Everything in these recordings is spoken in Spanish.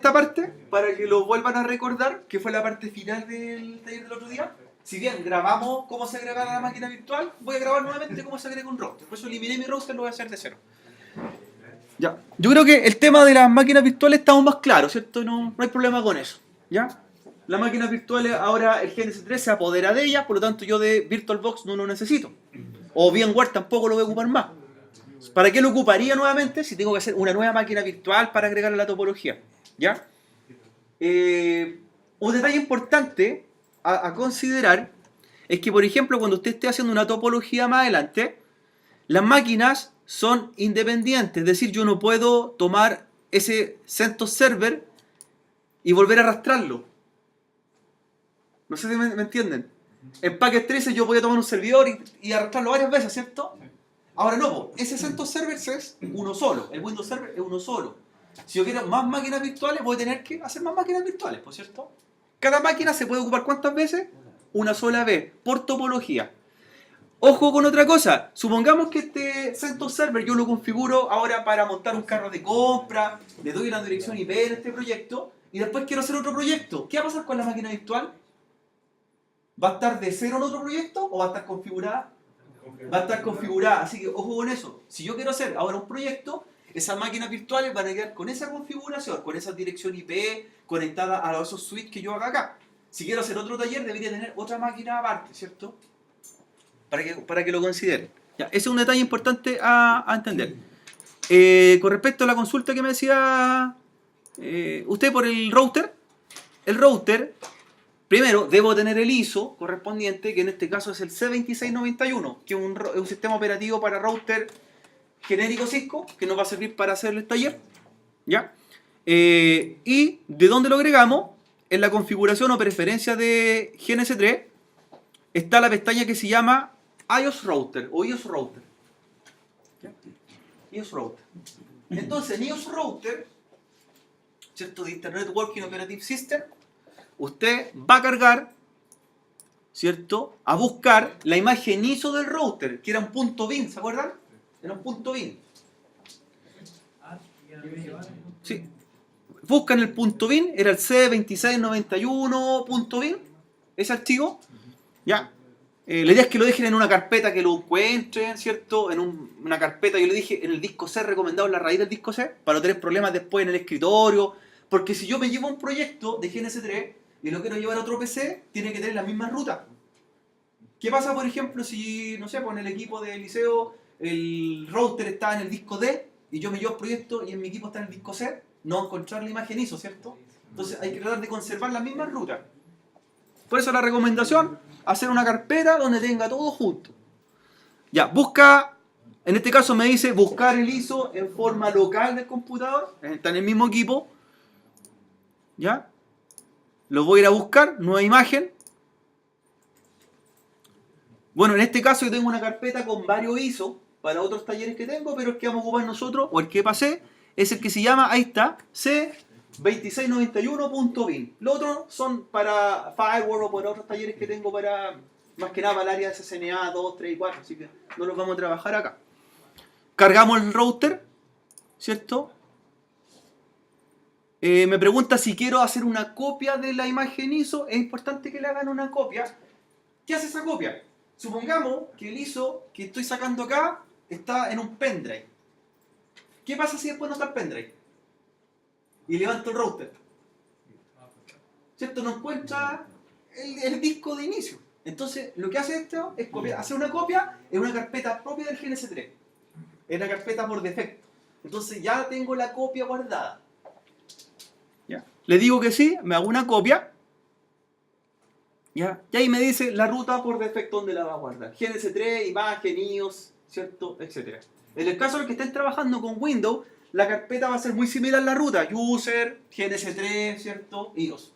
esta parte para que lo vuelvan a recordar, que fue la parte final del taller del otro día. Si bien grabamos cómo se agrega la máquina virtual, voy a grabar nuevamente cómo se agrega un router. Por eso eliminé mi router, lo voy a hacer de cero. Ya. Yo creo que el tema de las máquinas virtuales estamos más claros, ¿cierto? No hay problema con eso. ¿Ya? Las máquinas virtuales, ahora el GNS3 se apodera de ellas, por lo tanto yo de VirtualBox no lo necesito. O VMware tampoco lo voy a ocupar más. ¿Para qué lo ocuparía nuevamente si tengo que hacer una nueva máquina virtual para agregarle a la topología? ¿Ya? Un detalle importante a considerar es que, por ejemplo, cuando usted esté haciendo una topología más adelante, las máquinas son independientes. Es decir, yo no puedo tomar ese CentOS Server y volver a arrastrarlo. No sé si me entienden. En Packet 13 yo podía tomar un servidor y arrastrarlo varias veces, ¿cierto? Ahora no, ese CentOS Server es uno solo. El Windows Server es uno solo. Si yo quiero más máquinas virtuales, voy a tener que hacer más máquinas virtuales, ¿por cierto? Cada máquina se puede ocupar ¿cuántas veces? Una sola vez, por topología. Ojo con otra cosa. Supongamos que este CentOS Server yo lo configuro ahora para montar un carro de compra, le doy la dirección IP en este proyecto, y después quiero hacer otro proyecto. ¿Qué va a pasar con la máquina virtual? ¿Va a estar de cero en otro proyecto o va a estar configurada? Va a estar configurada, así que ojo con eso. Si yo quiero hacer ahora un proyecto, esas máquinas virtuales van a quedar con esa configuración, con esa dirección IP conectada a esos switches que yo haga acá. Si quiero hacer otro taller, debería tener otra máquina aparte, ¿cierto? Para que lo consideren. Ya, ese es un detalle importante a entender. Con respecto a la consulta que me decía usted por el router, primero debo tener el ISO correspondiente, que en este caso es el C2691, que es un sistema operativo para router genérico Cisco, que nos va a servir para hacer el taller. ¿Ya? ¿Y de dónde lo agregamos? En la configuración o preferencia de GNS3 está la pestaña que se llama iOS Router o iOS Router. ¿Ya? iOS Router. Entonces, en iOS Router, ¿cierto? De Internet Working Operative System, usted va a cargar, ¿cierto? A buscar la imagen ISO del router, que era un punto .bin, ¿se acuerdan? Era un punto .bin. Sí. Buscan el punto .bin, era el C2691.bin, ese archivo. Ya. La idea es que lo dejen en una carpeta que lo encuentren, ¿cierto? En una carpeta, yo le dije, en el disco C, recomendado en la raíz del disco C, para no tener problemas después en el escritorio. Porque si yo me llevo un proyecto de GNS3 y lo quiero llevar a otro PC, tiene que tener la misma ruta. ¿Qué pasa, por ejemplo, si, no sé, pues en el equipo del liceo el router está en el disco D y yo me llevo el proyecto y en mi equipo está en el disco C? No encontrar la imagen ISO, ¿cierto? Entonces hay que tratar de conservar la misma ruta. Por eso la recomendación, hacer una carpeta donde tenga todo junto. Ya, busca, en este caso me dice buscar el ISO en forma local del computador, está en el mismo equipo. ¿Ya? Lo voy a ir a buscar, nueva imagen. Bueno, en este caso yo tengo una carpeta con varios ISO para otros talleres que tengo, pero el que vamos a ocupar nosotros, o el que pasé, es el que se llama, ahí está, C2691.bin. Los otros son para firewall o para otros talleres que tengo para, más que nada para el área de CCNA 2, 3 y 4, así que no los vamos a trabajar acá. Cargamos el router, ¿cierto? Me pregunta si quiero hacer una copia de la imagen ISO. Es importante que le hagan una copia. ¿Qué hace esa copia? Supongamos que el ISO que estoy sacando acá está en un pendrive. ¿Qué pasa si después no está el pendrive? Y levanto el router. ¿Cierto? No encuentra el disco de inicio. Entonces, lo que hace esto es hacer una copia en una carpeta propia del GNS3. Es una carpeta por defecto. Entonces ya tengo la copia guardada. ¿Ya? Le digo que sí, me hago una copia. ¿Ya? Y ahí me dice la ruta por defecto donde la va a guardar. GNS3, imagen, iOS, ¿cierto? Etcétera. En el caso de que estén trabajando con Windows, la carpeta va a ser muy similar a la ruta. User, GNS3, ¿cierto? iOS.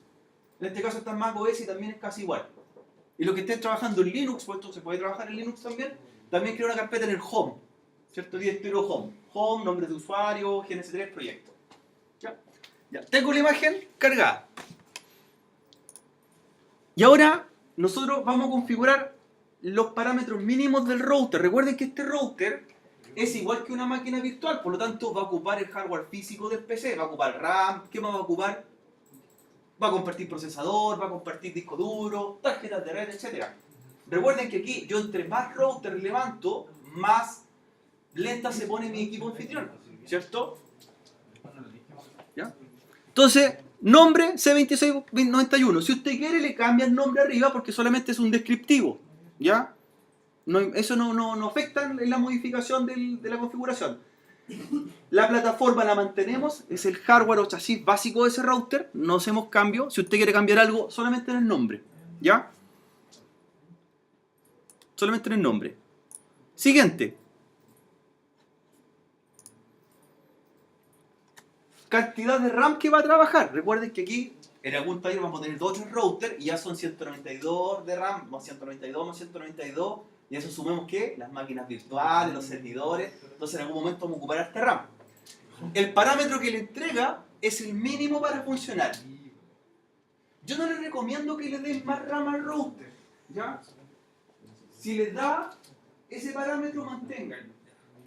En este caso está en macOS y también es casi igual. Y los que estén trabajando en Linux, pues esto se puede trabajar en Linux también crea una carpeta en el Home, ¿cierto? Directorio Home. Home, nombre de usuario, GNS3, proyecto. ¿Ya? Ya. Tengo la imagen cargada. Y ahora nosotros vamos a configurar los parámetros mínimos del router. Recuerden que este router es igual que una máquina virtual, por lo tanto va a ocupar el hardware físico del PC, va a ocupar RAM, ¿qué más va a ocupar? Va a compartir procesador, va a compartir disco duro, tarjetas de red, etc. Recuerden que aquí yo entre más router levanto, más lenta se pone mi equipo anfitrión, ¿cierto? ¿Ya? Entonces, nombre C2691. Si usted quiere le cambia el nombre arriba porque solamente es un descriptivo, ¿ya? No, eso no afecta en la modificación de la configuración. La plataforma la mantenemos, es el hardware o chasis básico de ese router, no hacemos cambio. Si usted quiere cambiar algo, solamente en el nombre, ¿ya? Solamente en el nombre. Siguiente. Cantidad de RAM que va a trabajar. Recuerden que aquí en algún taller vamos a tener 2 o 3 routers y ya son 192 de RAM, más 192 más 192. Y eso sumemos que las máquinas virtuales, los servidores. Entonces en algún momento vamos a ocupar este RAM. El parámetro que le entrega es el mínimo para funcionar. Yo no le recomiendo que le den más RAM al router, ¿ya? Si les da ese parámetro, manténganlo.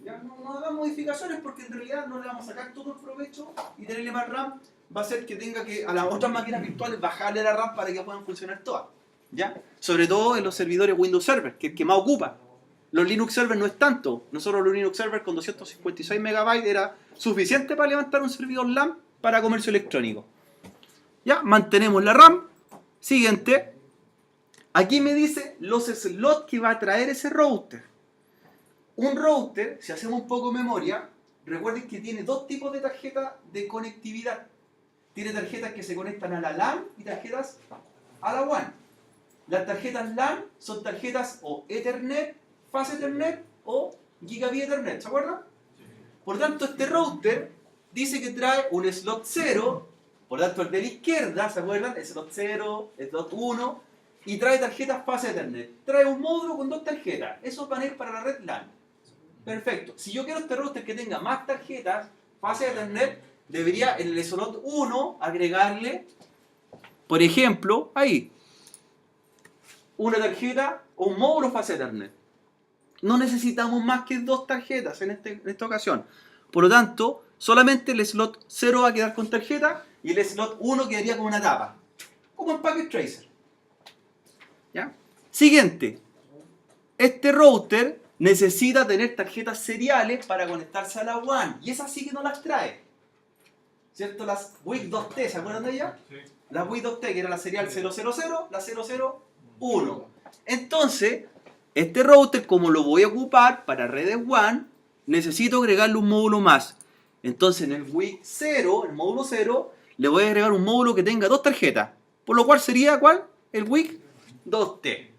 ¿Ya? No hagan modificaciones porque en realidad no le vamos a sacar todo el provecho y tenerle más RAM va a hacer que tenga que a las otras máquinas virtuales bajarle la RAM para que puedan funcionar todas. ¿Ya? Sobre todo en los servidores Windows Server, que es el que más ocupa. Los Linux Server no es tanto. Nosotros los Linux Server con 256 MB era suficiente para levantar un servidor LAN para comercio electrónico. Ya, mantenemos la RAM. Siguiente. Aquí me dice los slots que va a traer ese router. Un router, si hacemos un poco de memoria, recuerden que tiene dos tipos de tarjetas de conectividad. Tiene tarjetas que se conectan a la LAN y tarjetas a la WAN. Las tarjetas LAN son tarjetas o Ethernet, Fast Ethernet o Gigabit Ethernet, ¿se acuerdan? Por tanto, este router dice que trae un slot 0, por tanto el de la izquierda, ¿se acuerdan? Slot 0, slot 1, y trae tarjetas Fast Ethernet. Trae un módulo con 2 tarjetas. Eso va a ir para la red LAN. Perfecto. Si yo quiero este router que tenga más tarjetas Fast Ethernet, debería en el slot 1 agregarle, por ejemplo, ahí, una tarjeta o un módulo Fast Ethernet. No necesitamos más que 2 tarjetas en esta ocasión. Por lo tanto, solamente el slot 0 va a quedar con tarjeta y el slot 1 quedaría con una tapa. Como en Packet Tracer. ¿Ya? Siguiente. Este router necesita tener tarjetas seriales para conectarse a la WAN. Y esas sí que no las trae. ¿Cierto? Las WIC 2T, ¿se acuerdan de ellas? Sí. Las WIC 2T, que era la serial 000, la 001. Entonces, este router, como lo voy a ocupar para redes WAN, necesito agregarle un módulo más. Entonces, en el WIC 0, el módulo 0, le voy a agregar un módulo que tenga 2 tarjetas. Por lo cual sería, ¿cuál? El WIC 2T.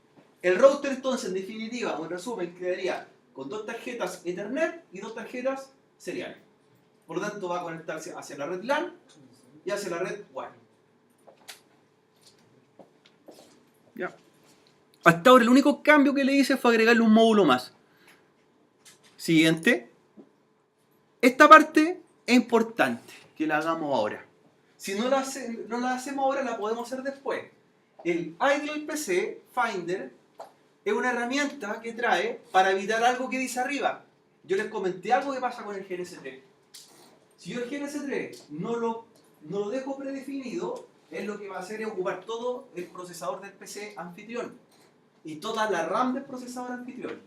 El router, entonces, en definitiva, en resumen, quedaría con 2 tarjetas Ethernet y 2 tarjetas seriales. Por lo tanto, va a conectarse hacia la red LAN y hacia la red WAN. Ya. Hasta ahora el único cambio que le hice fue agregarle un módulo más. Siguiente. Esta parte es importante que la hagamos ahora. Si no la hacemos ahora, la podemos hacer después. El Idle PC Finder es una herramienta que trae para evitar algo que dice arriba. Yo les comenté algo que pasa con el GNS3. Si yo el GNS3 no lo dejo predefinido, él lo que va a hacer es ocupar todo el procesador del PC anfitrión y toda la RAM del procesador anfitrión.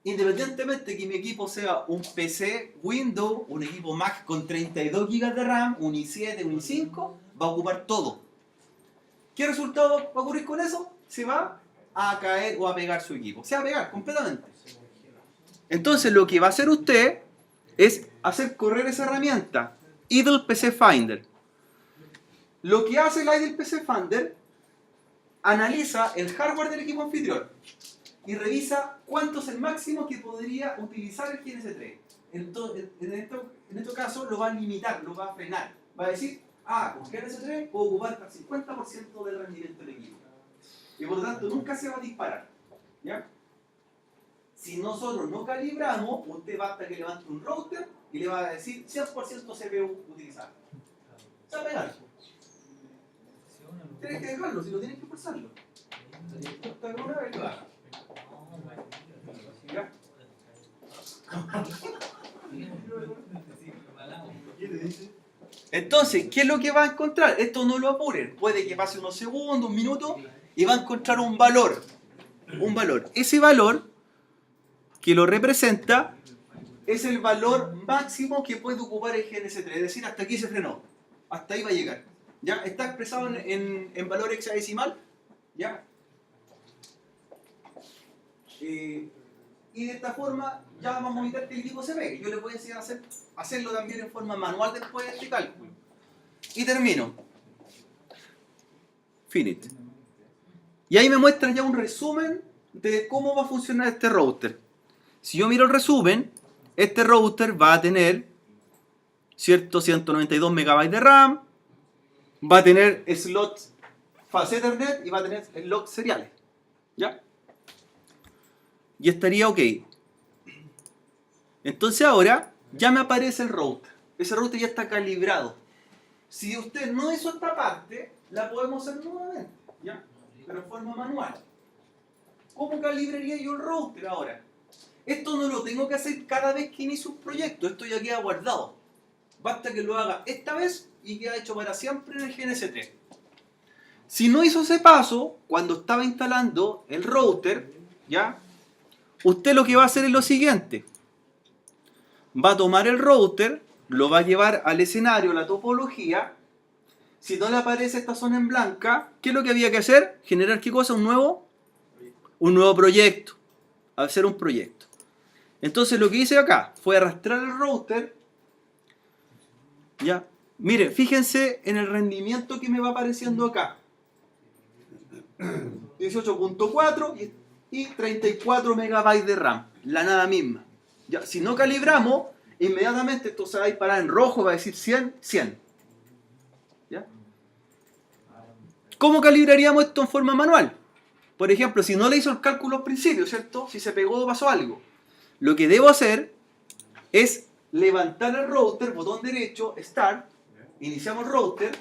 Independientemente que mi equipo sea un PC Windows, un equipo Mac con 32 GB de RAM, un i7, un i5, va a ocupar todo. ¿Qué resultado va a ocurrir con eso? Se va a caer o a pegar su equipo. Se va a pegar completamente. Entonces lo que va a hacer usted es hacer correr esa herramienta, Idle PC Finder. Lo que hace el Idle PC Finder, analiza el hardware del equipo anfitrión y revisa cuánto es el máximo que podría utilizar el GNS3. En este caso lo va a limitar, lo va a frenar. Va a decir, con GNS3 puedo ocupar hasta el 50% del rendimiento del equipo. Y por lo tanto nunca se va a disparar. ¿Ya? Si nosotros no calibramos, usted basta que levante un router y le va a decir 100% CPU utilizado. Se va a pegar. Tienes que dejarlo, si lo tienes que forzarlo. Hasta que una vez lo haga. ¿Ya? Entonces, ¿qué es lo que va a encontrar? Esto no lo apuren. Puede que pase unos segundos, un minuto, y va a encontrar un valor. Un valor. Ese valor que lo representa es el valor máximo que puede ocupar el GNS3. Es decir, hasta aquí se frenó. Hasta ahí va a llegar. ¿Ya? Está expresado en valor hexadecimal. ¿Ya? Y de esta forma ya vamos a evitar que el equipo se pegue. Yo les voy a enseñar a hacerlo también en forma manual después de este cálculo. Y termino. Finite. Y ahí me muestra ya un resumen de cómo va a funcionar este router. Si yo miro el resumen, este router va a tener, ¿cierto?, 192 MB de RAM, va a tener slots fast Ethernet y va a tener slots seriales. ¿Ya? Y estaría ok. Entonces ahora ya me aparece el router. Ese router ya está calibrado. Si usted no hizo esta parte, la podemos hacer nuevamente, ¿ya? Pero en forma manual. ¿Cómo calibraría yo el router ahora? Esto no lo tengo que hacer cada vez que inicio un proyecto. Esto ya queda guardado. Basta que lo haga esta vez y queda hecho para siempre en el GNS3. Si no hizo ese paso, cuando estaba instalando el router, ¿ya? Usted lo que va a hacer es lo siguiente. Va a tomar el router, lo va a llevar al escenario, la topología. Si no le aparece esta zona en blanca, ¿qué es lo que había que hacer? Generar ¿qué cosa? Un nuevo proyecto. Hacer un proyecto. Entonces lo que hice acá fue arrastrar el router. ¿Ya? Miren, fíjense en el rendimiento que me va apareciendo acá. 18.4 y 34 MB de RAM. La nada misma. Ya, si no calibramos, inmediatamente esto se va a disparar en rojo, va a decir 100, 100. ¿Ya? ¿Cómo calibraríamos esto en forma manual? Por ejemplo, si no le hizo el cálculo al principio, ¿cierto? Si se pegó o pasó algo. Lo que debo hacer es levantar el router, botón derecho, Start, iniciamos router,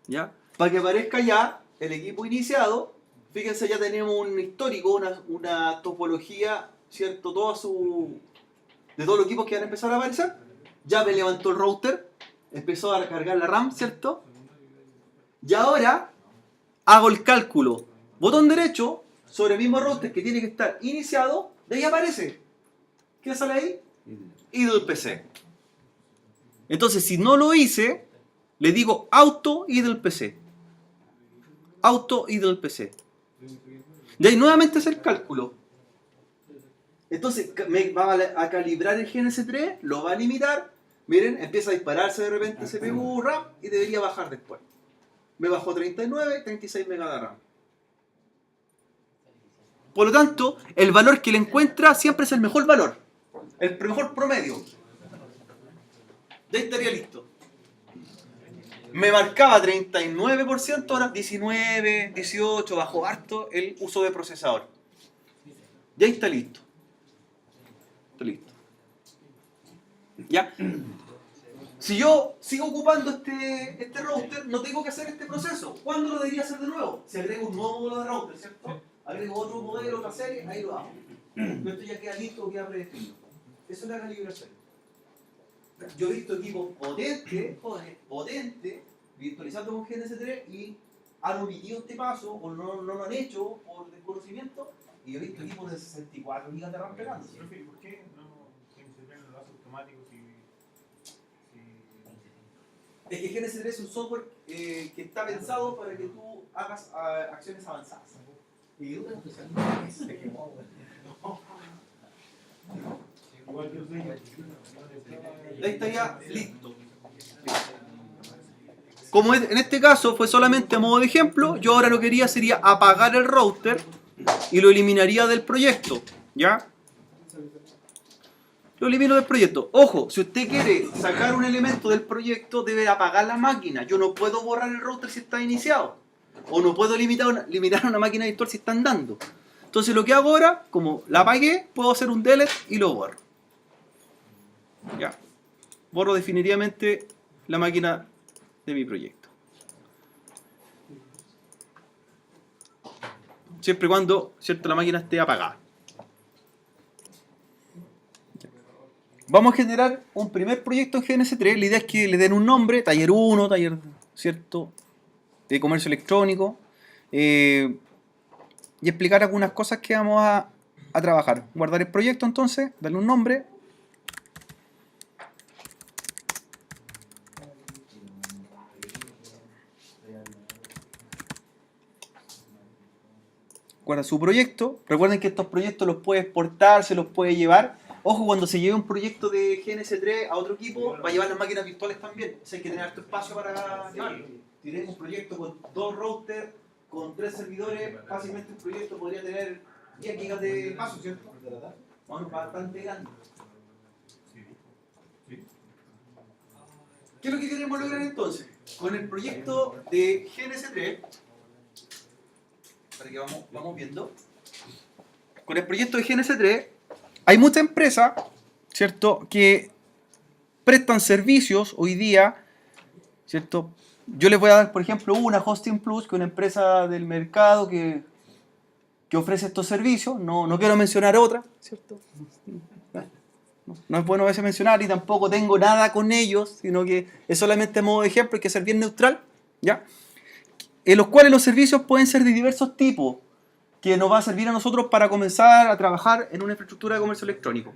¿ya? Para que aparezca ya el equipo iniciado. Fíjense, ya tenemos un histórico, una topología, ¿cierto? De todos los equipos que van a empezar a aparecer. Ya me levantó el router, empezó a cargar la RAM, ¿cierto? Y ahora hago el cálculo. Botón derecho sobre el mismo router que tiene que estar iniciado, de ahí aparece. ¿Qué sale ahí? Idle PC. Entonces, si no lo hice, le digo auto idle PC. Auto idle PC. De ahí nuevamente hacer el cálculo. Entonces me va a calibrar el GNS3, lo va a limitar. Miren, empieza a dispararse de repente CPU, RAM y debería bajar después. Me bajó 39, 36 MB de RAM. Por lo tanto, el valor que le encuentra siempre es el mejor valor. El mejor promedio. Ya estaría listo. Me marcaba 39%, ahora 19, 18, bajó harto el uso de procesador. Ya está listo. Está listo. ¿Ya? Si yo sigo ocupando este router, no tengo que hacer este proceso. ¿Cuándo lo debería hacer de nuevo? Si agrego un nuevo modelo de router, ¿cierto? Agrego otro modelo, otra serie, ahí lo hago. Esto ya queda listo, queda predefinido. Eso es la calibración. Yo he visto equipos potentes, virtualizando con GNS3 y han omitido este paso o no lo han hecho por desconocimiento. Y yo he visto equipos de 64 GB de RAM pegándose. Profe, ¿por qué no GNS3 no lo hace automático si... Es que GNS3 es un software que está pensado para que tú hagas acciones avanzadas. Y yo tengo que ser ahí estaría listo. Como en este caso fue solamente a modo de ejemplo, yo ahora lo que haría sería apagar el router y lo eliminaría del proyecto. ¿Ya? Lo elimino del proyecto. Ojo, si usted quiere sacar un elemento del proyecto, debe apagar la máquina. Yo no puedo borrar el router si está iniciado. O no puedo limitar una máquina virtual si está andando. Entonces lo que hago ahora, como la apagué, puedo hacer un delete y lo borro. Ya. Borro definitivamente la máquina de mi proyecto. Siempre y cuando, ¿cierto?, la máquina esté apagada. vamos a generar un primer proyecto en GNS3. La idea es que le den un nombre, taller 1, taller, ¿cierto?, de comercio electrónico, y explicar algunas cosas que vamos a trabajar. Guardar el proyecto entonces, darle un nombre. Guarda su proyecto. Recuerden que estos proyectos los puede exportar, se los puede llevar. Ojo, cuando se lleve un proyecto de GNS3 a otro equipo, va a llevar las máquinas virtuales también. O sea, hay que tener harto espacio para llevarlo. Si tenemos un proyecto con 2 routers, con 3 servidores, fácilmente un proyecto podría tener 10 gigas de espacio, ¿cierto? Bueno, bastante grande. ¿Qué es lo que queremos lograr entonces? Con el proyecto de GNS3, para que vamos viendo, con el proyecto de GNS3, hay muchas empresas, ¿cierto?, que prestan servicios hoy día, ¿cierto? Yo les voy a dar, por ejemplo, una Hosting Plus, que es una empresa del mercado que ofrece estos servicios. No quiero mencionar otra, ¿cierto? No es bueno a veces mencionar, y tampoco tengo nada con ellos, sino que es solamente a modo de ejemplo, hay que ser bien neutral, ¿ya? En los cuales los servicios pueden ser de diversos tipos, que nos va a servir a nosotros para comenzar a trabajar en una infraestructura de comercio electrónico.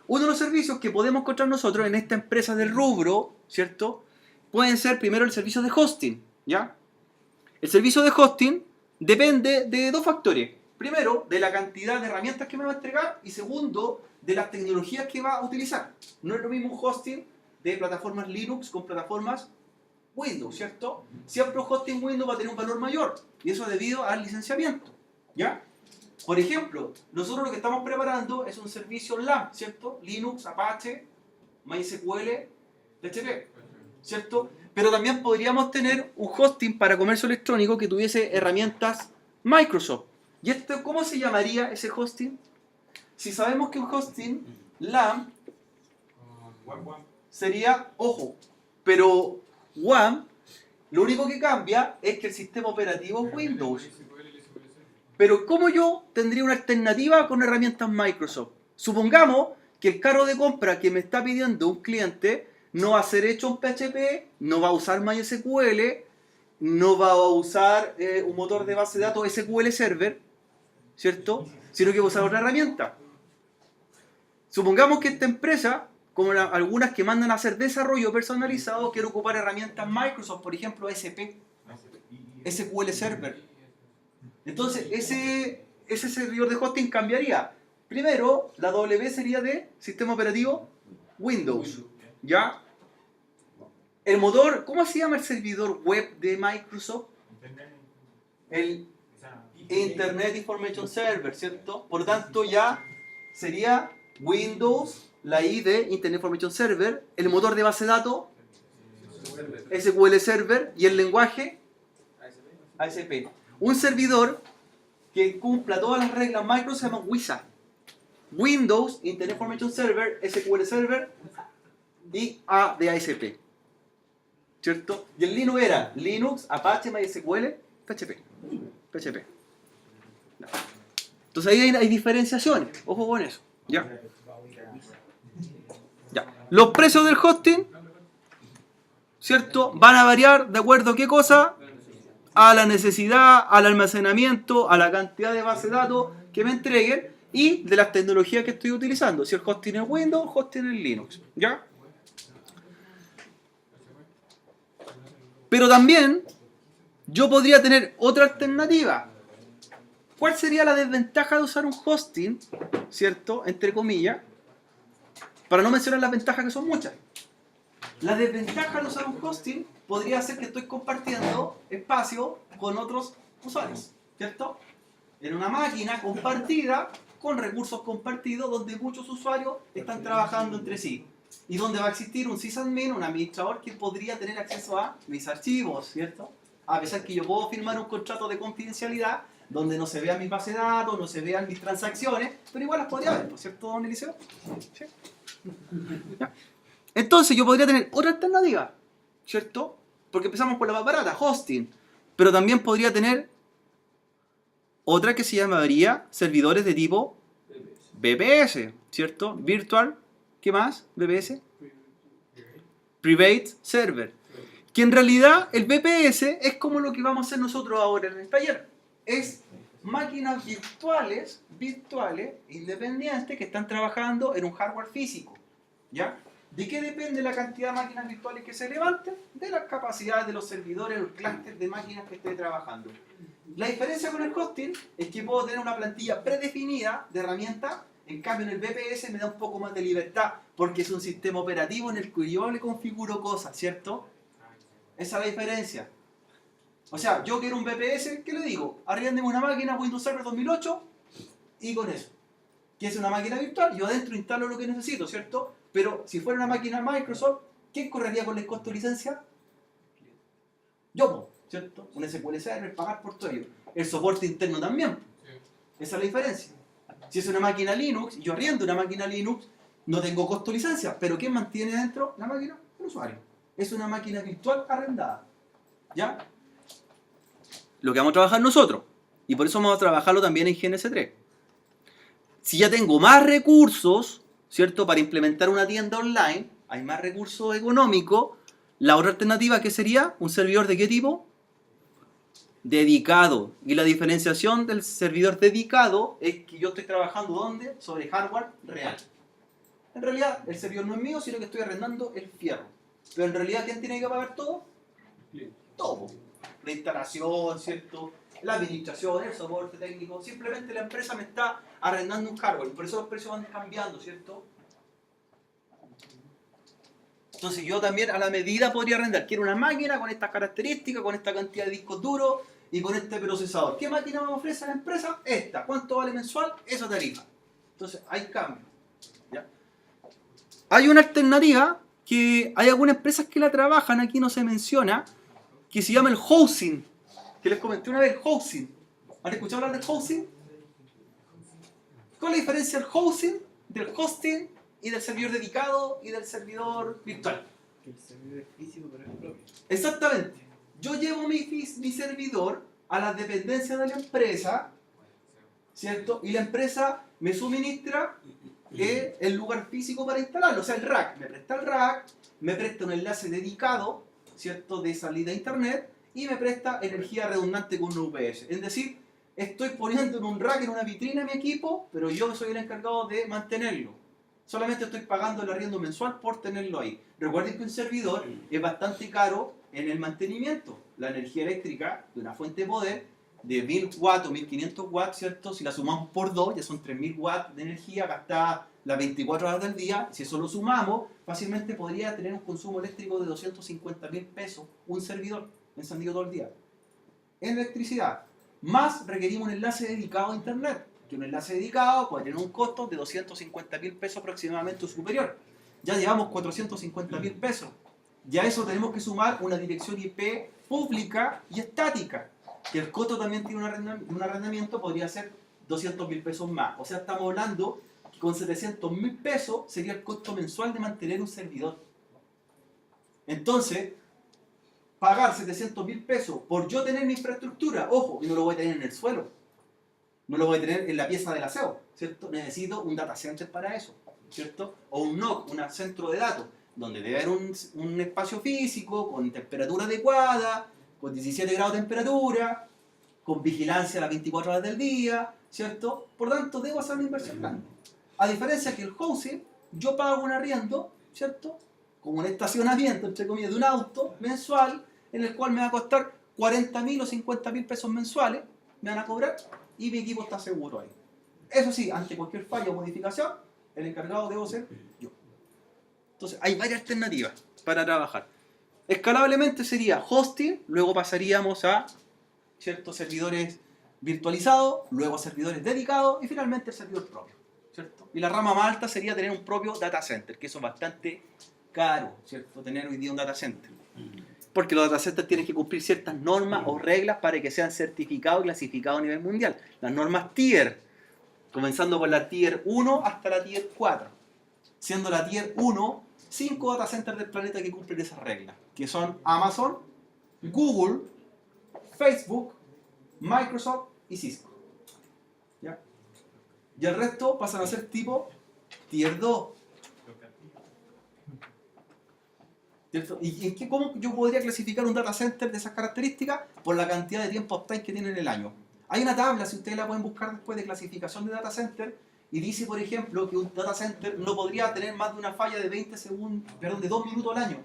Uno de los servicios que podemos encontrar nosotros en esta empresa del rubro, ¿cierto?, pueden ser primero el servicio de hosting, ¿ya? El servicio de hosting depende de 2 factores. Primero, de la cantidad de herramientas que me va a entregar, y segundo, de las tecnologías que va a utilizar. No es lo mismo un hosting de plataformas Linux con plataformas Windows, ¿cierto? Siempre un hosting Windows va a tener un valor mayor, y eso debido al licenciamiento, ¿ya? Por ejemplo, nosotros lo que estamos preparando es un servicio LAMP, ¿cierto? Linux, Apache, MySQL, PHP, ¿cierto? Pero también podríamos tener un hosting para comercio electrónico que tuviese herramientas Microsoft. ¿Y esto cómo se llamaría ese hosting? Si sabemos que un hosting LAMP sería, ojo, pero WAM, lo único que cambia es que el sistema operativo es Windows. Pero ¿cómo yo tendría una alternativa con herramientas Microsoft? Supongamos que el carro de compra que me está pidiendo un cliente no va a ser hecho en PHP, no va a usar MySQL, no va a usar un motor de base de datos SQL Server, ¿cierto?, sino que va a usar otra herramienta. Supongamos que esta empresa, como algunas que mandan a hacer desarrollo personalizado, quiere ocupar herramientas Microsoft, por ejemplo SP, SQL Server. Entonces, ese servidor de hosting cambiaría. Primero, la W sería de sistema operativo Windows, ¿ya? El motor, ¿cómo se llama el servidor web de Microsoft? El Internet Information Server, ¿cierto? Por tanto, ya sería Windows, la I de Internet Information Server, el motor de base de datos, SQL Server, y el lenguaje ASP. Un servidor que cumpla todas las reglas Microsoft se llama Wizard. Windows, Internet Information Server, SQL Server y A de ASP, ¿cierto? Y el Linux era Linux, Apache, MySQL, PHP. Entonces ahí hay diferenciaciones, ojo con eso, ¿ya? Los precios del hosting, ¿cierto?, van a variar de acuerdo a qué cosa, a la necesidad, al almacenamiento, a la cantidad de base de datos que me entreguen y de las tecnologías que estoy utilizando. Si el hosting es Windows, hosting es Linux, ¿ya? Pero también yo podría tener otra alternativa. ¿Cuál sería la desventaja de usar un hosting, ¿cierto?, entre comillas, para no mencionar las ventajas, que son muchas? La desventaja de usar un hosting podría ser que estoy compartiendo espacio con otros usuarios, ¿cierto? En una máquina compartida, con recursos compartidos, donde muchos usuarios están trabajando entre sí. Y donde va a existir un sysadmin, un administrador, que podría tener acceso a mis archivos, ¿cierto? A pesar que yo puedo firmar un contrato de confidencialidad, donde no se vean mis bases de datos, no se vean mis transacciones, pero igual las podría ver, ¿cierto, don Eliseo? ¿Sí? ¿Ya? Entonces yo podría tener otra alternativa, ¿cierto? Porque empezamos por la más barata, hosting. Pero también podría tener otra que se llamaría servidores de tipo VPS, ¿cierto? Virtual ¿Qué más? VPS. Private Server. Que en realidad el VPS es como lo que vamos a hacer nosotros ahora en el taller. Es máquinas virtuales, independientes, que están trabajando en un hardware físico. ¿Ya? ¿De qué depende la cantidad de máquinas virtuales que se levanten? De las capacidades de los servidores o el clúster de máquinas que esté trabajando. La diferencia con el hosting es que puedo tener una plantilla predefinida de herramientas. En cambio, en el VPS me da un poco más de libertad, porque es un sistema operativo en el que yo le configuro cosas, ¿cierto? Esa es la diferencia. O sea, yo quiero un VPS, ¿qué le digo? Arriéndeme una máquina Windows Server 2008 y con eso. Que es una máquina virtual, yo adentro instalo lo que necesito, ¿cierto? Pero si fuera una máquina Microsoft, ¿quién correría con el costo de licencia? Yo, ¿cierto? Un SQL Server, pagar por todo ello. El soporte interno también. Esa es la diferencia. Si es una máquina Linux, yo arriendo una máquina Linux, no tengo costo de licencia, pero ¿quién mantiene dentro la máquina? El usuario. Es una máquina virtual arrendada. ¿Ya? Lo que vamos a trabajar nosotros. Y por eso vamos a trabajarlo también en GNS3. Si ya tengo más recursos, ¿cierto? Para implementar una tienda online, hay más recursos económicos. La otra alternativa, ¿qué sería? ¿Un servidor de qué tipo? Dedicado. Y la diferenciación del servidor dedicado es que yo estoy trabajando ¿dónde? Sobre hardware real. En realidad, el servidor no es mío, sino que estoy arrendando el fierro. Pero en realidad, ¿quién tiene que pagar todo? Todo. La instalación, ¿cierto? La administración, el soporte técnico. Simplemente la empresa me está arrendando un hardware. Por eso los precios van cambiando, ¿cierto? Entonces yo también a la medida podría arrendar. Quiero una máquina con estas características, con esta cantidad de discos duros y con este procesador. ¿Qué máquina me ofrece la empresa? Esta. ¿Cuánto vale mensual? Esa tarifa. Entonces hay cambio. ¿Ya? Hay una alternativa que hay algunas empresas que la trabajan, aquí no se menciona, que se llama el hosting. Que les comenté una vez, el hosting. ¿Han escuchado hablar del hosting? ¿Cuál es la diferencia del hosting y del servidor dedicado y del servidor virtual? Que el servidor es físico, pero es propio. Exactamente. Yo llevo mi servidor a las dependencias de la empresa, ¿cierto? Y la empresa me suministra el lugar físico para instalarlo, o sea, el rack. Me presta el rack, me presta un enlace dedicado, ¿cierto? De salida a internet y me presta energía redundante con un UPS. Es decir, estoy poniendo en un rack, en una vitrina mi equipo, pero yo soy el encargado de mantenerlo. Solamente estoy pagando el arriendo mensual por tenerlo ahí. Recuerden que un servidor es bastante caro en el mantenimiento. La energía eléctrica de una fuente de poder de 1000 watts o 1500 watts, ¿cierto? Si la sumamos por 2, ya son 3000 watts de energía gastada las 24 horas del día. Si eso lo sumamos, fácilmente podría tener un consumo eléctrico de 250.000 pesos un servidor encendido todo el día. En electricidad. Más requerimos un enlace dedicado a internet. Que un enlace dedicado puede tener un costo de 250.000 pesos aproximadamente o superior. Ya llevamos 450.000 pesos. Ya eso tenemos que sumar una dirección IP pública y estática. Que el costo también tiene un arrendamiento, podría ser 200.000 pesos más. O sea, estamos hablando que con 700.000 pesos sería el costo mensual de mantener un servidor. Entonces, pagar 700.000 pesos por yo tener mi infraestructura, ojo, y no lo voy a tener en el suelo. No lo voy a tener en la pieza del aseo, ¿cierto? Necesito un data center para eso, ¿cierto? O un NOC, un centro de datos, donde debe haber un espacio físico, con temperatura adecuada, con 17 grados de temperatura, con vigilancia a las 24 horas del día, ¿cierto? Por lo tanto, debo hacer una inversión grande. A diferencia que el housing, yo pago un arriendo, ¿cierto? Como un estacionamiento, entre comillas, de un auto mensual, en el cual me va a costar 40.000 o 50.000 pesos mensuales, me van a cobrar, y mi equipo está seguro ahí. Eso sí, ante cualquier falla o modificación, el encargado debo ser yo. Entonces, hay varias alternativas para trabajar. Escalablemente sería hosting, luego pasaríamos a ciertos servidores virtualizados, luego a servidores dedicados y finalmente el servidor propio, ¿cierto? Y la rama más alta sería tener un propio data center, que eso es bastante caro, ¿cierto? Tener hoy día un data center. Porque los data centers tienen que cumplir ciertas normas o reglas para que sean certificados y clasificados a nivel mundial. Las normas tier, comenzando por la tier 1 hasta la tier 4. Siendo la tier 1, 5 data centers del planeta que cumplen esas reglas, que son Amazon, Google, Facebook, Microsoft y Cisco. ¿Ya? Y el resto pasan a ser tipo tier 2. ¿Cierto? ¿Y cómo yo podría clasificar un data center de esas características? Por la cantidad de tiempo uptime que tiene en el año. Hay una tabla, si ustedes la pueden buscar después, de clasificación de data center, y dice, por ejemplo, que un data center no podría tener más de una falla de 20 segundos, perdón, de 2 minutos al año.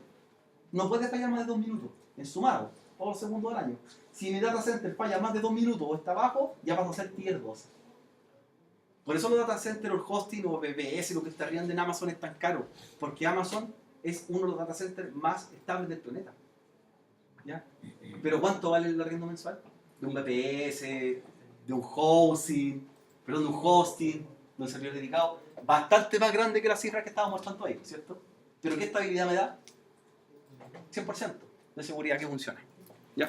No puede fallar más de 2 minutos, en sumado, todos los segundos al año. Si mi data center falla más de 2 minutos o está abajo, ya pasa a ser tier 2. Por eso los data centers, o el hosting, o VPS, lo que está arriendo en Amazon es tan caro. Porque Amazon es uno de los data centers más estables del planeta. ¿Ya? Pero ¿cuánto vale el arriendo mensual? De un VPS, de un hosting, perdón, de un hosting, de un servidor dedicado. Bastante más grande que la cifra que estábamos mostrando ahí, ¿cierto? Pero ¿qué estabilidad me da? 100% de seguridad que funciona. ¿Ya?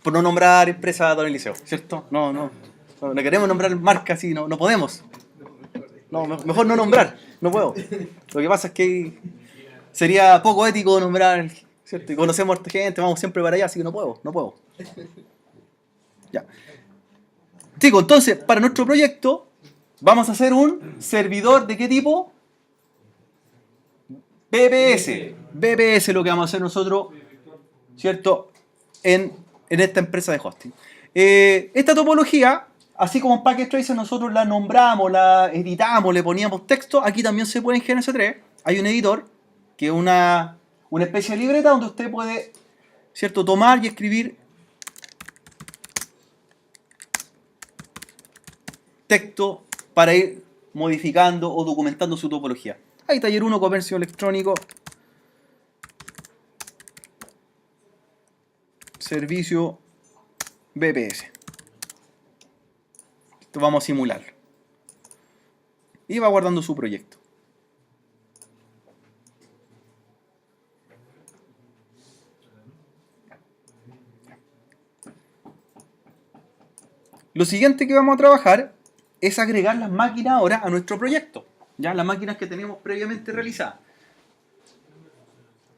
Por no nombrar empresa Don Eliseo, ¿cierto? No queremos nombrar marcas así, no podemos. No, mejor no nombrar, no puedo. Lo que pasa es que sería poco ético nombrar, ¿cierto? Y conocemos a esta gente, vamos siempre para allá, así que no puedo. Ya. Chicos, entonces, para nuestro proyecto, vamos a hacer un servidor ¿de qué tipo? VPS. VPS es lo que vamos a hacer nosotros, ¿cierto? En esta empresa de hosting. Esta topología, así como en Package Tracer nosotros la nombramos, la editamos, le poníamos texto, aquí también se puede en GNS3. Hay un editor, que es una especie de libreta donde usted puede, ¿cierto?, tomar y escribir texto para ir modificando o documentando su topología. Hay taller 1, comercio electrónico, servicio VPS. Esto vamos a simularlo. Y va guardando su proyecto. Lo siguiente que vamos a trabajar es agregar las máquinas ahora a nuestro proyecto. Ya, las máquinas que teníamos previamente realizadas.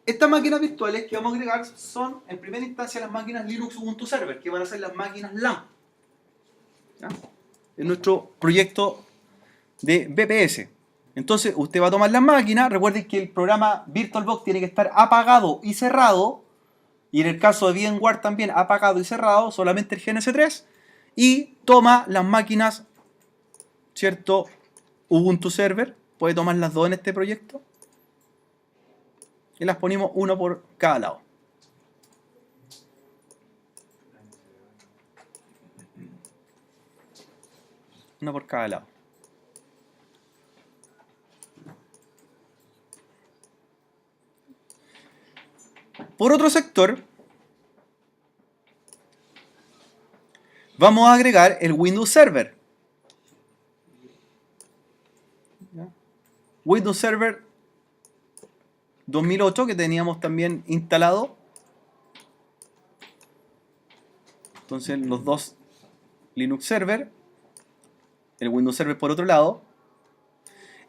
Estas máquinas virtuales que vamos a agregar son, en primera instancia, las máquinas Linux Ubuntu Server, que van a ser las máquinas LAN. ¿Ya? En nuestro proyecto de VPS. Entonces, usted va a tomar las máquinas. Recuerden que el programa VirtualBox tiene que estar apagado y cerrado. Y en el caso de VMware también apagado y cerrado, solamente el GNS3. Y toma las máquinas, ¿cierto?, Ubuntu Server. Puede tomar las dos en este proyecto. Y las ponemos uno por cada lado. Una por cada lado. Por otro sector, vamos a agregar el Windows Server. Windows Server 2008 que teníamos también instalado. Entonces los dos Linux Server, el Windows Server por otro lado.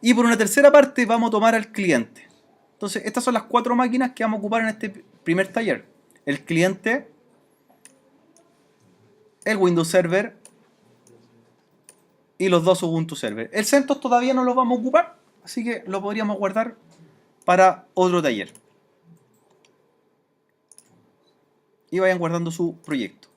Y por una tercera parte vamos a tomar al cliente. Entonces estas son las 4 máquinas que vamos a ocupar en este primer taller. El cliente, el Windows Server y los dos Ubuntu Server. El CentOS todavía no lo vamos a ocupar, así que lo podríamos guardar para otro taller. Y vayan guardando su proyecto.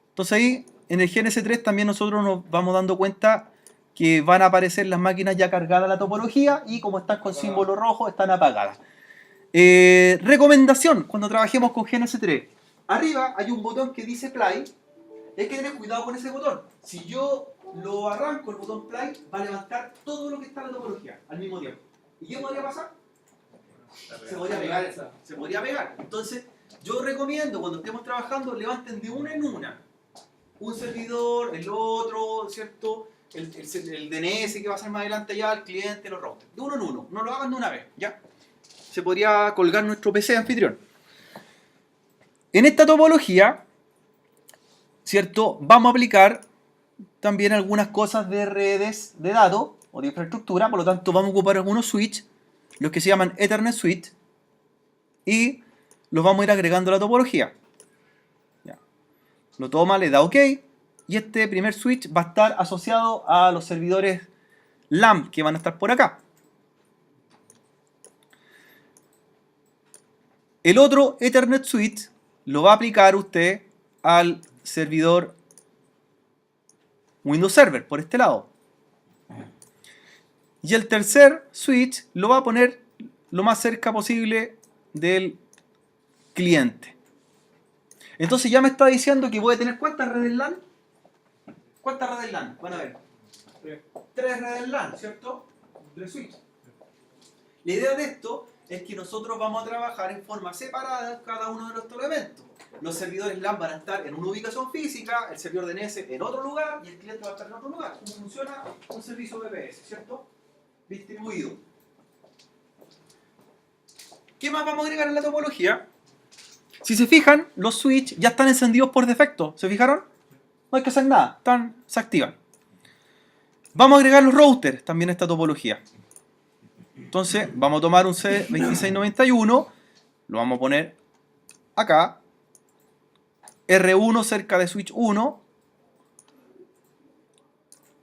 Entonces ahí en el GNS3 también nosotros nos vamos dando cuenta que van a aparecer las máquinas ya cargadas a la topología y como están con símbolo rojo están apagadas. Recomendación cuando trabajemos con GNS3. Arriba hay un botón que dice play. Hay que tener cuidado con ese botón. Si yo lo arranco, el botón play va a levantar todo lo que está en la topología al mismo tiempo. ¿Y qué podría pasar? Se podría pegar. Se podría pegar. Entonces, yo recomiendo cuando estemos trabajando, levanten de una en una. Un servidor, el otro, ¿cierto? El DNS que va a ser más adelante ya, el cliente, los routers. De uno en uno. No lo hagan de una vez, ¿ya? Se podría colgar nuestro PC anfitrión. En esta topología, ¿cierto? Vamos a aplicar también algunas cosas de redes de datos o de infraestructura, por lo tanto vamos a ocupar algunos switches, los que se llaman Ethernet Switch, y los vamos a ir agregando a la topología. Ya. Lo toma, le da OK, y este primer switch va a estar asociado a los servidores LAN que van a estar por acá. El otro Ethernet switch lo va a aplicar usted al servidor Windows Server, por este lado. Y el tercer switch lo va a poner lo más cerca posible del cliente. Entonces ya me está diciendo que voy a tener ¿cuántas redes LAN? ¿Cuántas redes LAN? Van a ver. 3 redes LAN, ¿cierto? 3 switches. La idea de esto es que nosotros vamos a trabajar en forma separada cada uno de nuestros elementos. Los servidores LAN van a estar en una ubicación física, el servidor DNS en otro lugar y el cliente va a estar en otro lugar. ¿Cómo funciona un servicio VPS, cierto? Distribuido. ¿Qué más vamos a agregar en la topología? Si se fijan, los switches ya están encendidos por defecto. ¿Se fijaron? No hay que hacer nada, se activan. Vamos a agregar los routers también a esta topología. Entonces, vamos a tomar un C2691, lo vamos a poner acá, R1 cerca de switch 1,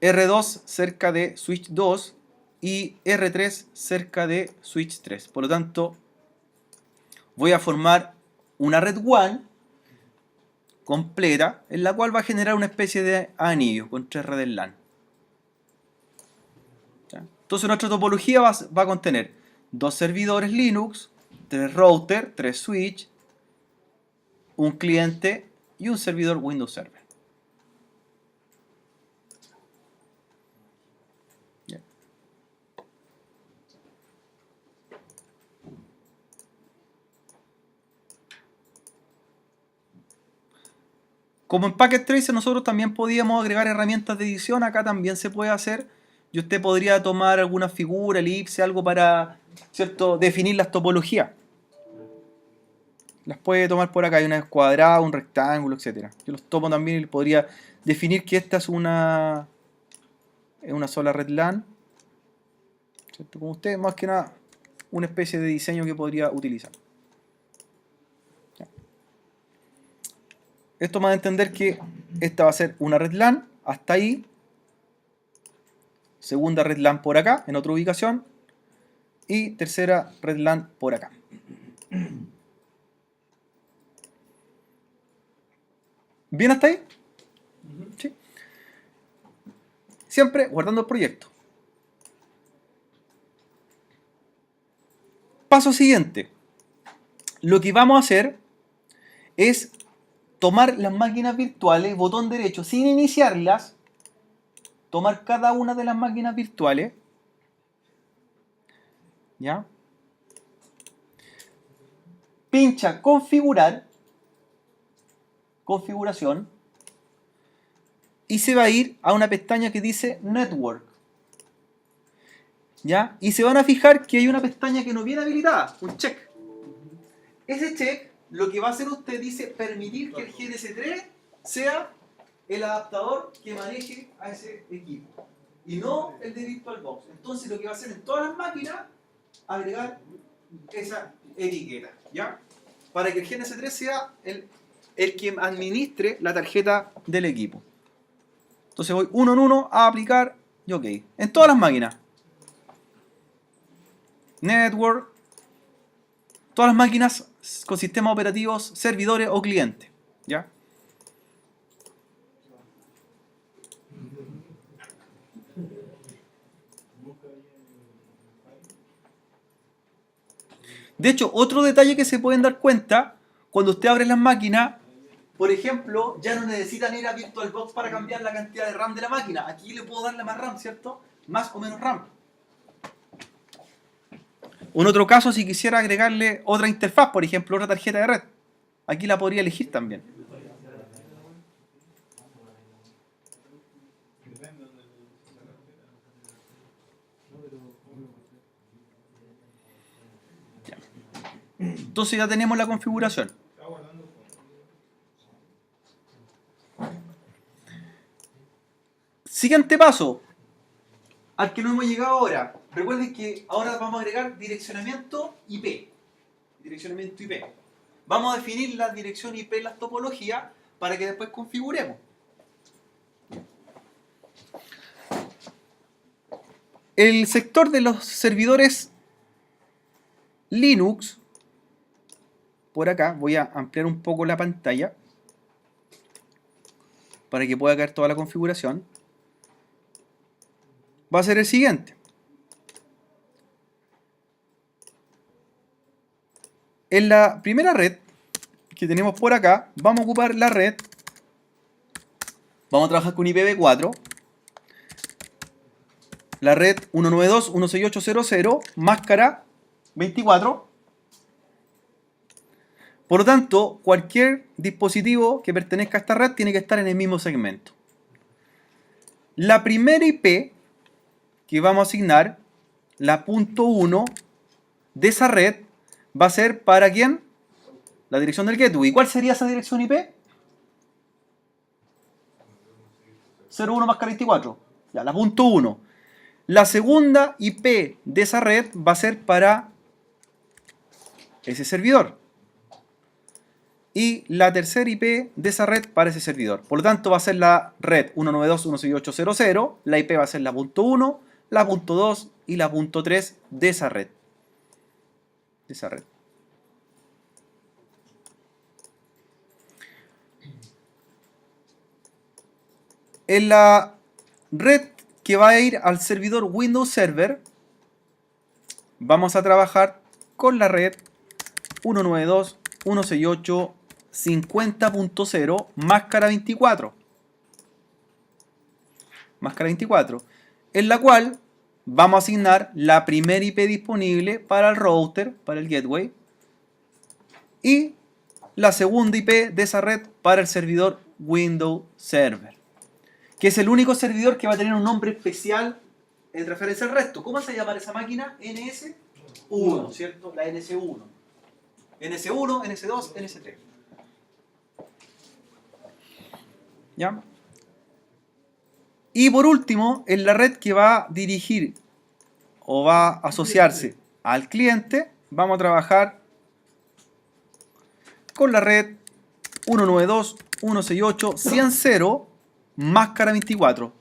R2 cerca de switch 2 y R3 cerca de switch 3. Por lo tanto, voy a formar una red WAN completa en la cual va a generar una especie de anillo con 3 redes LAN. Entonces nuestra topología va a contener 2 servidores Linux, 3 routers, 3 switch, un cliente y un servidor Windows Server. Bien. Como en Packet Tracer nosotros también podíamos agregar herramientas de edición, acá también se puede hacer. Y usted podría tomar alguna figura, elipse, algo para, ¿cierto?, definir las topologías. Las puede tomar por acá, hay una cuadrada, un rectángulo, etc. Yo los tomo también y podría definir que esta es una sola red LAN. ¿Cierto? Como usted, más que nada, una especie de diseño que podría utilizar. Esto me va a entender que esta va a ser una red LAN, hasta ahí. Segunda red LAN por acá, en otra ubicación. Y tercera red LAN por acá. ¿Bien hasta ahí? ¿Sí? Siempre guardando el proyecto. Paso siguiente. Lo que vamos a hacer es tomar las máquinas virtuales, botón derecho, sin iniciarlas. Tomar cada una de las máquinas virtuales. ¿Ya? Pincha configurar. Configuración. Y se va a ir a una pestaña que dice Network. ¿Ya? Y se van a fijar que hay una pestaña que no viene habilitada, un check. Ese check, lo que va a hacer usted dice permitir que el GNS3 sea el adaptador que maneje a ese equipo. Y no el de VirtualBox. Entonces lo que va a hacer en todas las máquinas, agregar esa etiqueta. ¿Ya? Para que el GNS3 sea el que administre la tarjeta del equipo. Entonces voy uno en uno a aplicar y OK. En todas las máquinas. Network. Todas las máquinas con sistemas operativos, servidores o clientes. ¿Ya? De hecho, otro detalle que se pueden dar cuenta, cuando usted abre las máquinas, por ejemplo, ya no necesitan ir a VirtualBox para cambiar la cantidad de RAM de la máquina. Aquí le puedo darle más RAM, ¿cierto? Más o menos RAM. En otro caso, si quisiera agregarle otra interfaz, por ejemplo, otra tarjeta de red, aquí la podría elegir también. Ya. Entonces ya tenemos la configuración. Siguiente paso, al que no hemos llegado ahora. Recuerden que ahora vamos a agregar direccionamiento IP. Direccionamiento IP. Vamos a definir la dirección IP en las topologías para que después configuremos. El sector de los servidores Linux por acá, voy a ampliar un poco la pantalla para que pueda caer toda la configuración, va a ser el siguiente. En la primera red que tenemos por acá, vamos a ocupar la red, vamos a trabajar con IPv4, la red 192.168.0.0, máscara 24. Por lo tanto, cualquier dispositivo que pertenezca a esta red tiene que estar en el mismo segmento. La primera IP que vamos a asignar, la punto 1 de esa red, va a ser ¿para quién? La dirección del gateway. ¿Y cuál sería esa dirección IP? 01 máscara 24. Ya, la punto 1. La segunda IP de esa red va a ser para ese servidor. Y la tercera IP de esa red para ese servidor. Por lo tanto, va a ser la red 192.168.0.0. La IP va a ser la punto 1, la punto 2 y la punto 3 de esa red. En la red que va a ir al servidor Windows Server, vamos a trabajar con la red 192.168.50.0 máscara 24. Máscara 24. En la cual vamos a asignar la primera IP disponible para el router, para el gateway. Y la segunda IP de esa red para el servidor Windows Server, que es el único servidor que va a tener un nombre especial en referencia al resto. ¿Cómo se llama esa máquina? NS1, ¿cierto? La NS1. NS1, NS2, NS3. ¿Ya? Y por último, en la red que va a dirigir o va a asociarse al cliente, vamos a trabajar con la red 192.168.100.0 máscara 24.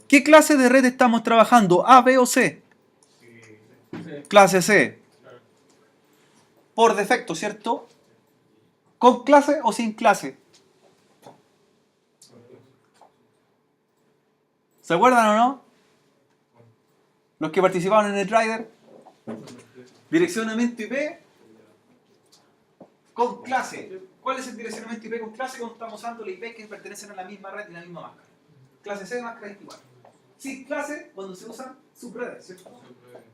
¿Qué clase de red estamos trabajando? ¿A, B o C? Clase C. Por defecto, ¿cierto? ¿Con clase o sin clase? ¿Se acuerdan o no? Los que participaron en el Rider. Direccionamiento IP con clase. ¿Cuál es el direccionamiento IP con clase? Cuando estamos usando la IP que pertenecen a la misma red y la misma máscara. Clase C, máscara 24. Sin clase, cuando se usan subredes, ¿cierto?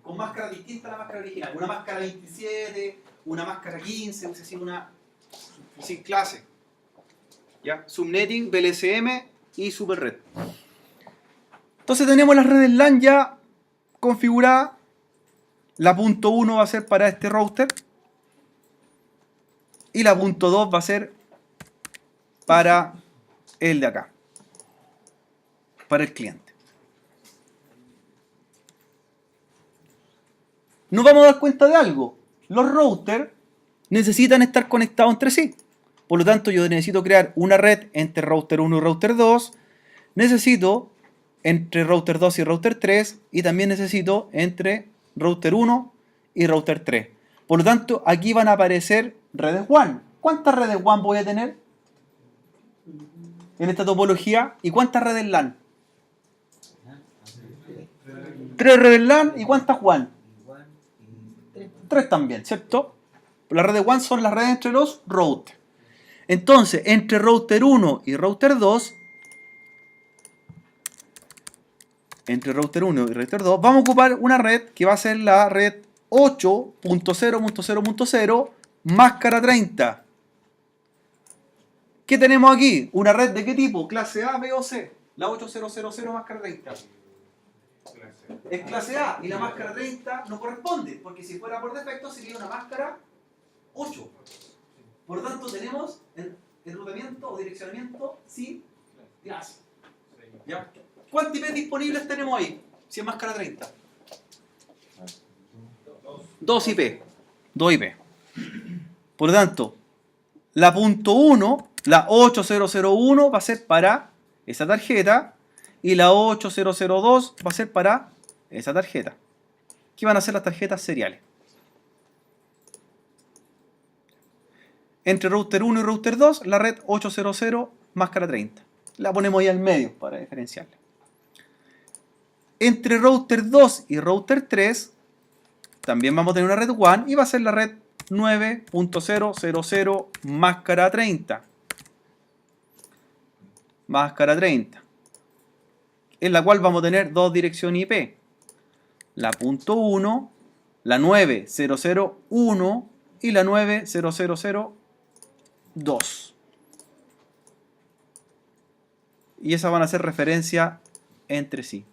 Con máscara distinta a la máscara original. Una máscara 27, una máscara 15, es decir, una sin clase. ¿Ya? Subnetting, VLSM y superred. Entonces tenemos las redes LAN ya configuradas. La punto 1 va a ser para este router. Y la punto 2 va a ser para el de acá. Para el cliente. Nos vamos a dar cuenta de algo. Los routers necesitan estar conectados entre sí. Por lo tanto, yo necesito crear una red entre router 1 y router 2. Necesito entre router 2 y router 3. Y también necesito entre router 1 y router 3. Por lo tanto, aquí van a aparecer redes WAN. ¿Cuántas redes WAN voy a tener en esta topología? ¿Y cuántas redes LAN? 3 redes LAN. ¿Y cuántas WAN? 3 también, ¿cierto? Las redes WAN son las redes entre los routers. Entonces, entre router 1 y router 2, vamos a ocupar una red que va a ser la red 8.0.0.0 máscara 30. ¿Qué tenemos aquí? ¿Una red de qué tipo? ¿Clase A, B o C? La 8.0.0.0 máscara 30. Es clase A y la máscara 30 no corresponde, porque si fuera por defecto sería una máscara 8. Por lo tanto tenemos enrutamiento o direccionamiento sin clase. ¿Ya? ¿Cuántas IPs disponibles tenemos ahí? Si es máscara 30. 2 IP. 2 IP. Por lo tanto, la punto 1, la 8001 va a ser para esa tarjeta y la 8002 va a ser para esa tarjeta. ¿Qué van a ser las tarjetas seriales? Entre router 1 y router 2, la red 800 máscara 30. La ponemos ahí al medio para diferenciarla. Entre router 2 y router 3, también vamos a tener una red WAN y va a ser la red 9.000 máscara 30. Máscara 30. En la cual vamos a tener dos direcciones IP. La .1, la 9001 y la 9002. Y esas van a hacer referencia entre sí.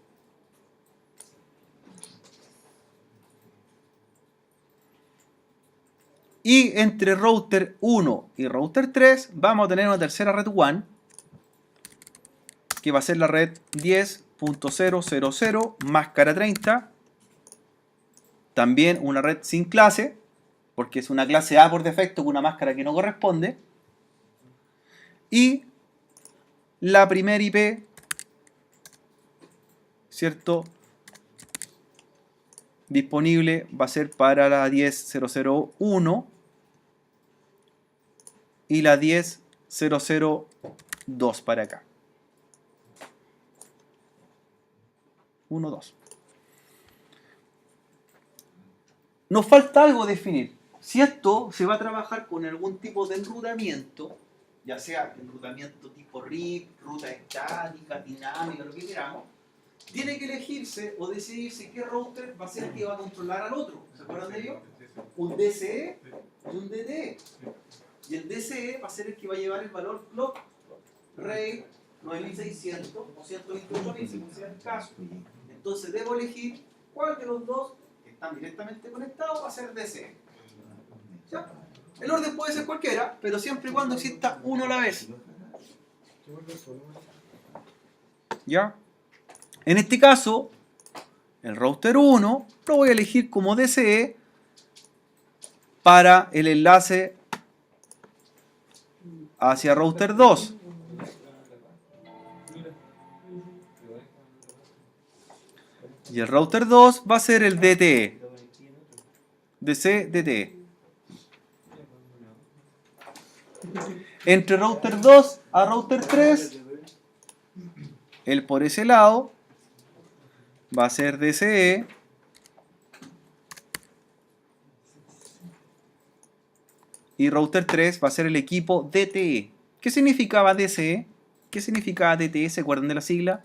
Y entre router 1 y router 3 vamos a tener una tercera red WAN, que va a ser la red 10.000 máscara 30. También una red sin clase, porque es una clase A por defecto con una máscara que no corresponde. Y la primera IP, ¿cierto?, disponible va a ser para la 10.001 y la 10.002 para acá. 1, 2. Nos falta algo definir. Si esto se va a trabajar con algún tipo de enrutamiento, ya sea enrutamiento tipo RIP, ruta estática, dinámica, lo que queramos, tiene que elegirse o decidirse qué router va a ser el que va a controlar al otro. ¿Se acuerdan de ello? Un DCE y un DTE. Y el DCE va a ser el que va a llevar el valor clock rate 9600 o 128.000, según sea el caso. Entonces debo elegir cuál de los dos que están directamente conectados va a ser DCE. ¿Ya? El orden puede ser cualquiera, pero siempre y cuando exista uno a la vez. ¿Ya? En este caso, el router 1 lo voy a elegir como DCE para el enlace hacia router 2. Y el router 2 va a ser el DTE. DC, DTE. Entre router 2 a router 3, el por ese lado va a ser DCE. Y router 3 va a ser el equipo DTE. ¿Qué significaba DCE? ¿Qué significaba DTE? ¿Se acuerdan de la sigla?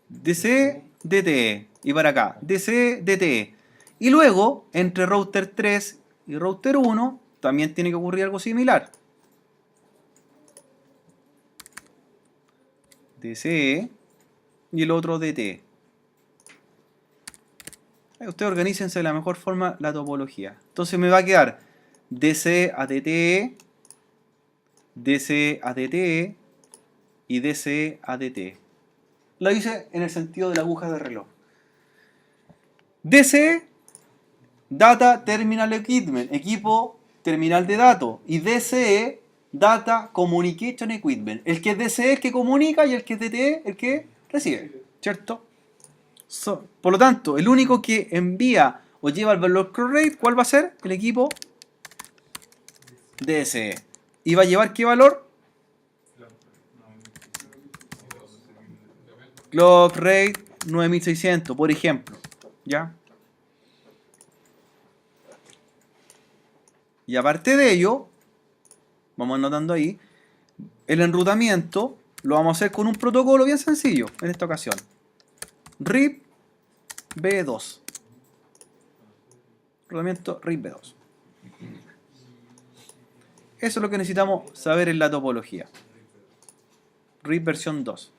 DCE, DTE. Y para acá, DCE, DTE. Y luego, entre router 3 y router 1, también tiene que ocurrir algo similar. DCE y el otro DTE. Ustedes organícense de la mejor forma la topología. Entonces me va a quedar DCE a DTE, DCE a DTE y DCE a DTE. Lo hice en el sentido de la aguja de reloj. DCE, Data Terminal Equipment, equipo terminal de datos. Y DCE, Data Communication Equipment. El que es DCE es el que comunica y el que es DTE el que recibe. ¿Cierto? Por lo tanto, el único que envía o lleva el valor clock rate, ¿cuál va a ser? El equipo DSE. ¿Y va a llevar qué valor? Clock rate 9600, por ejemplo. ¿Ya? Y aparte de ello, vamos anotando ahí, el enrutamiento lo vamos a hacer con un protocolo bien sencillo en esta ocasión. RIP B2. Enrutamiento RIP B2. Eso es lo que necesitamos saber en la topología. RIP versión 2.